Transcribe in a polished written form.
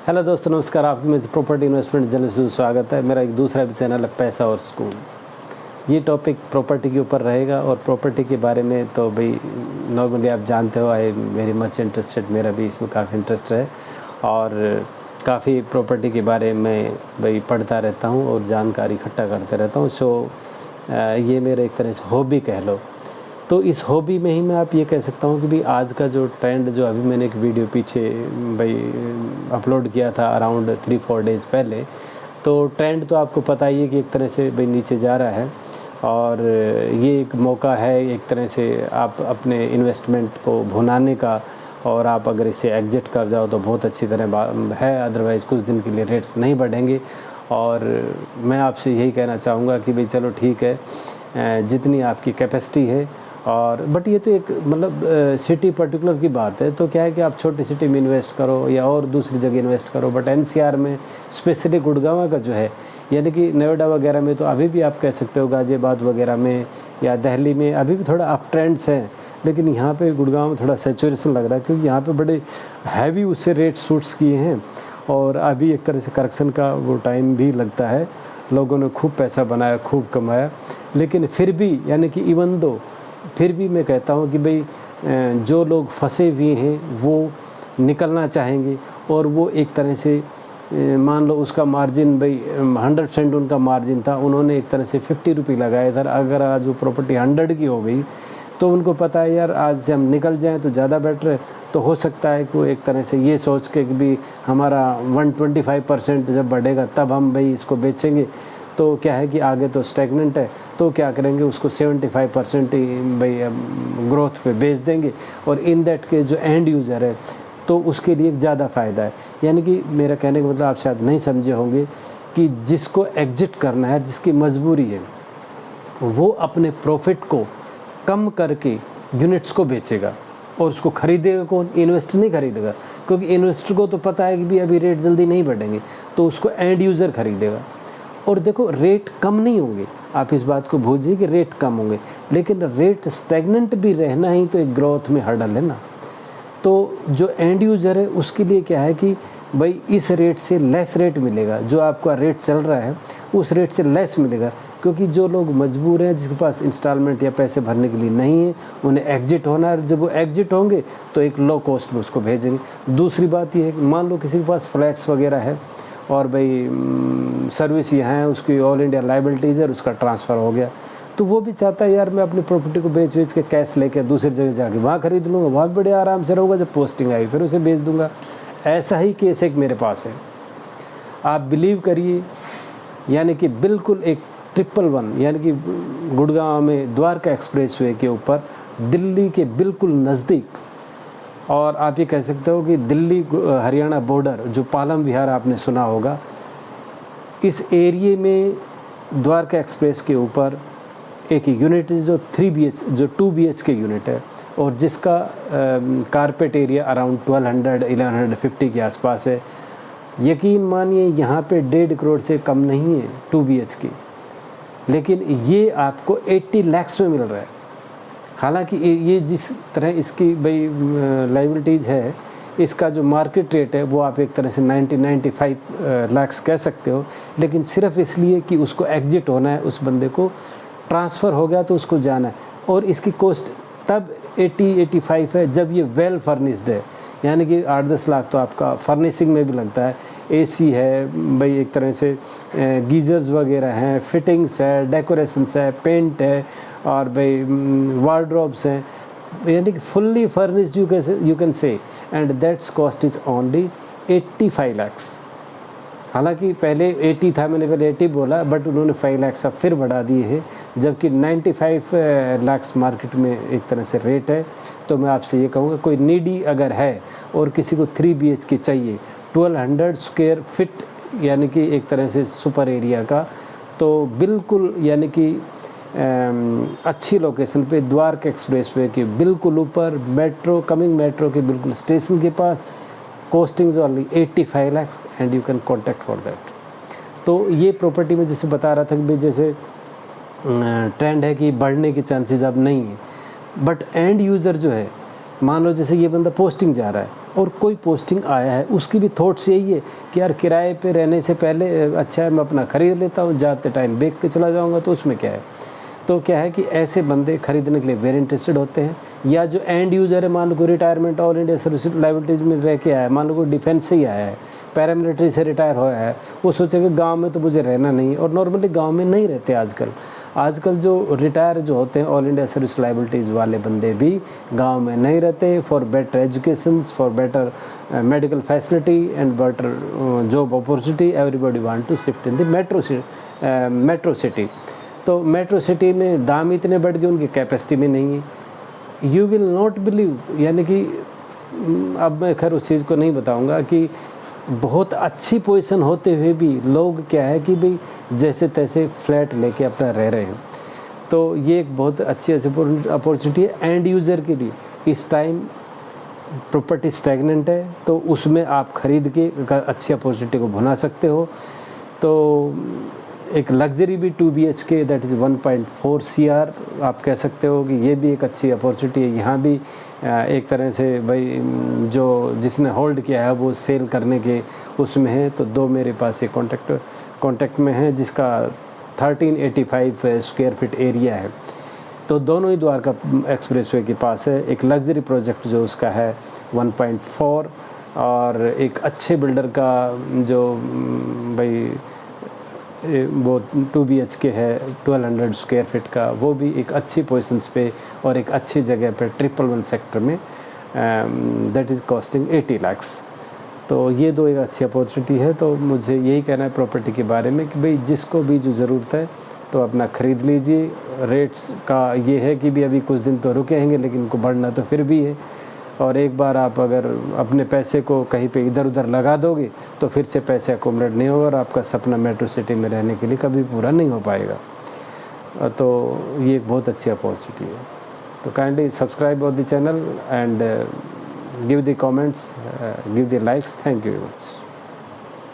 Hello दोस्तों, नमस्कार। आप में प्रॉपर्टी इन्वेस्टमेंट जर्नलिस्ट से स्वागत है। मेरा एक दूसरा भी चैनल है पैसा और सुकून। ये टॉपिक प्रॉपर्टी के ऊपर रहेगा और प्रॉपर्टी के बारे में तो भाई नॉर्मली आप जानते हो, आई वेरी मच इंटरेस्टेड। मेरा भी इसमें काफ़ी इंटरेस्ट है और काफ़ी प्रॉपर्टी के बारे में भाई पढ़ता रहता हूँ और जानकारी इकट्ठा करते रहता हूँ। सो ये मेरा एक तरह से हॉबी कह लो। तो इस हॉबी में ही मैं आप ये कह सकता हूँ कि भाई आज का जो ट्रेंड, जो अभी मैंने एक वीडियो पीछे भाई अपलोड किया था अराउंड 3-4 डेज़ पहले, तो ट्रेंड तो आपको पता ही है कि एक तरह से भाई नीचे जा रहा है और ये एक मौका है एक तरह से आप अपने इन्वेस्टमेंट को भुनाने का। और आप अगर इसे एग्जिट कर जाओ तो बहुत अच्छी तरह है, अदरवाइज़ कुछ दिन के लिए रेट्स नहीं बढ़ेंगे। और मैं आपसे यही कहना चाहूँगा कि भाई चलो ठीक है, जितनी आपकी कैपेसिटी है। और बट ये तो एक मतलब सिटी पर्टिकुलर की बात है, तो क्या है कि आप छोटी सिटी में इन्वेस्ट करो या और दूसरी जगह इन्वेस्ट करो। बट एनसीआर में स्पेशली गुड़गांव का जो है, यानी कि नोएडा वगैरह में तो अभी भी आप कह सकते हो, गाज़ियाबाद वगैरह में या दिल्ली में अभी भी थोड़ा अप ट्रेंड्स हैं। लेकिन यहाँ पे गुड़गांव में थोड़ा सैचुरेशन लग रहा है, क्योंकि यहाँ पे बड़े हैवी उससे रेट शूट्स किए हैं और अभी एक तरह से करेक्शन का वो टाइम भी लगता है। लोगों ने खूब पैसा बनाया, खूब कमाया, लेकिन फिर भी यानी कि इवन दो फिर भी मैं कहता हूँ कि भाई जो लोग फंसे हुए हैं वो निकलना चाहेंगे। और वो एक तरह से मान लो उसका मार्जिन भाई 100% उनका मार्जिन था, उन्होंने एक तरह से 50 रुपये लगाए था। अगर आज वो प्रॉपर्टी 100 की हो गई तो उनको पता है यार आज से हम निकल जाएं तो ज़्यादा बेटर है। तो हो सकता है कि वो एक तरह से ये सोच के कि भी हमारा 125% जब बढ़ेगा तब हम भाई इसको बेचेंगे। तो क्या है कि आगे तो स्टैग्नेंट है, तो क्या करेंगे, उसको 75% भाई ग्रोथ पे बेच देंगे। और इन दैट के जो एंड यूज़र है तो उसके लिए ज़्यादा फ़ायदा है। यानी कि मेरा कहने का मतलब आप शायद नहीं समझे होंगे कि जिसको एग्जिट करना है, जिसकी मजबूरी है, वो अपने प्रॉफिट को कम करके यूनिट्स को बेचेगा। और उसको ख़रीदेगा कौन? इन्वेस्टर नहीं खरीदेगा, क्योंकि इन्वेस्टर को तो पता है कि भी अभी रेट जल्दी नहीं बढ़ेंगे, तो उसको एंड यूज़र खरीदेगा। और देखो रेट कम नहीं होंगे, आप इस बात को भूलिए कि रेट कम होंगे, लेकिन रेट स्टैग्नेंट भी रहना ही तो एक ग्रोथ में हर्डल है ना। तो जो एंड यूज़र है उसके लिए क्या है कि भाई इस रेट से लेस रेट मिलेगा, जो आपका रेट चल रहा है उस रेट से लेस मिलेगा। क्योंकि जो लोग मजबूर हैं, जिसके पास इंस्टॉलमेंट या पैसे भरने के लिए नहीं है, उन्हें एग्जिट होना है। जब वो एग्जिट होंगे तो एक लो कॉस्ट में उसको भेजेंगे। दूसरी बात ये है कि मान लो किसी के पास फ्लैट्स वगैरह है और भाई सर्विस यहाँ है, उसकी ऑल इंडिया लाइबिलिटीज़ है, उसका ट्रांसफ़र हो गया, तो वो भी चाहता है यार मैं अपनी प्रॉपर्टी को बेच के कैश लेके दूसरी जगह जाके वहाँ ख़रीद लूँगा, वहाँ भी बड़े आराम से रहूँगा, जब पोस्टिंग आई फिर उसे बेच दूँगा। ऐसा ही केस एक मेरे पास है, आप बिलीव करिए। यानी कि बिल्कुल एक 111 यानी कि गुड़गांव में द्वारका एक्सप्रेसवे के ऊपर, दिल्ली के बिल्कुल नज़दीक, और आप ये कह सकते हो कि दिल्ली हरियाणा बॉर्डर, जो पालम विहार आपने सुना होगा, इस एरिए में द्वारका एक्सप्रेस के ऊपर एक यूनिट जो 2 BHK यूनिट है और जिसका कारपेट एरिया अराउंड 1200-1150 के आसपास है। यकीन मानिए यहाँ पे 1.5 करोड़ से कम नहीं है 2 BHK, लेकिन ये आपको 80 लाख में मिल रहा है। हालांकि ये जिस तरह इसकी भाई लाइबिलिटीज़ है, इसका जो मार्केट रेट है वो आप एक तरह से 90-95 लाख कह सकते हो। लेकिन सिर्फ इसलिए कि उसको एग्जिट होना है, उस बंदे को ट्रांसफ़र हो गया तो उसको जाना है। और इसकी कॉस्ट तब 80-85 है जब ये वेल फर्निश्ड है, यानी कि 8-10 लाख तो आपका फर्निशिंग में भी लगता है। AC है भाई, एक तरह से गीज़र्स वगैरह हैं, फिटिंग्स है, डेकोरेशंस है, पेंट है, और भाई वार्डरोब्स हैं, यानी कि fully furnished you can say, and that's cost is only 85 lakh. हालांकि पहले 80 था, मैंने पहले 80 बोला, बट उन्होंने 5 लाख अब फिर बढ़ा दिए हैं, जबकि 95 लाख मार्केट में एक तरह से रेट है। तो मैं आपसे ये कहूँगा, कोई नीडी अगर है और किसी को 3 BHK चाहिए 1200 स्क्वायर फिट, यानी कि एक तरह से सुपर एरिया का, तो बिल्कुल यानी कि अच्छी लोकेशन पे द्वारका एक्सप्रेसवे के बिल्कुल ऊपर, कमिंग मेट्रो के बिल्कुल स्टेशन के पास, costing only 85 lakh and you can contact for that. तो ये प्रॉपर्टी में जैसे बता रहा था कि भाई जैसे ट्रेंड है कि बढ़ने के चांसेस अब नहीं है, बट एंड यूज़र जो है, मान लो जैसे ये बंदा पोस्टिंग जा रहा है, और कोई पोस्टिंग आया है उसकी भी थॉट्स यही है कि यार किराए पे रहने से पहले अच्छा है मैं अपना ख़रीद लेता हूँ, जाते टाइम बेच के चला जाऊँगा, तो उसमें क्या है। तो क्या है कि ऐसे बंदे खरीदने के लिए वेरी इंटरेस्टेड होते हैं। या जो एंड यूज़र है, मान लो कोई retirement all India service liabilities में रह के आया है, मान लो कोई डिफेंस से ही आया है, पैरामिलिट्री से रिटायर होया है, वो सोचेगा गांव में तो मुझे रहना नहीं। और नॉर्मली गांव में नहीं रहते आजकल जो रिटायर जो होते हैं ऑल इंडिया सर्विस लाइबिलिटीज़ वाले बंदे भी गांव में नहीं रहते। For better education, for better medical facility and better job opportunity, everybody want to shift in the metro city. तो मेट्रो सिटी में दाम इतने बढ़ गए, उनकी कैपेसिटी में नहीं है। यू विल नॉट बिलीव, यानी कि अब मैं खैर उस चीज़ को नहीं बताऊंगा कि बहुत अच्छी पोजीशन होते हुए भी लोग क्या है कि भाई जैसे तैसे फ्लैट लेके अपना रह रहे हैं। तो ये एक बहुत अच्छी अपॉर्चुनिटी है एंड यूज़र के लिए। इस टाइम प्रॉपर्टी स्टैगनेंट है, तो उसमें आप खरीद के अच्छी अपॉर्चुनिटी को भुना सकते हो। तो एक लग्जरी भी 2 BHK दैट इज़ 1.4 CR आप कह सकते हो कि ये भी एक अच्छी अपॉर्चुनिटी है। यहाँ भी एक तरह से भाई जो जिसने होल्ड किया है वो सेल करने के उसमें है। तो 2 मेरे पास एक कॉन्टैक्ट में है जिसका 1385 स्क्वायर फीट एरिया है। तो दोनों ही द्वारका एक्सप्रेसवे के पास है। एक लग्जरी प्रोजेक्ट जो उसका है 1.4, और एक अच्छे बिल्डर का जो भाई वो 2 BHK है 1200 स्क्वायर फीट का, वो भी एक अच्छी पोजीशंस पे और एक अच्छी जगह पे 111 सेक्टर में, दैट इज़ कॉस्टिंग 80 lakhs। तो ये 2 एक अच्छी अपॉर्चुनिटी है। तो मुझे यही कहना है प्रॉपर्टी के बारे में कि भाई जिसको भी जो ज़रूरत है तो अपना ख़रीद लीजिए। रेट्स का ये है कि भी अभी कुछ दिन तो रुकेंगे, लेकिन इनको बढ़ना तो फिर भी है। और एक बार आप अगर अपने पैसे को कहीं पे इधर उधर लगा दोगे तो फिर से पैसे अकोमोडेट नहीं होगा और आपका सपना मेट्रो सिटी में रहने के लिए कभी पूरा नहीं हो पाएगा। तो ये एक बहुत अच्छी अपॉर्चुनिटी है। तो kindly subscribe on the channel and give the comments, give the likes. Thank you very much.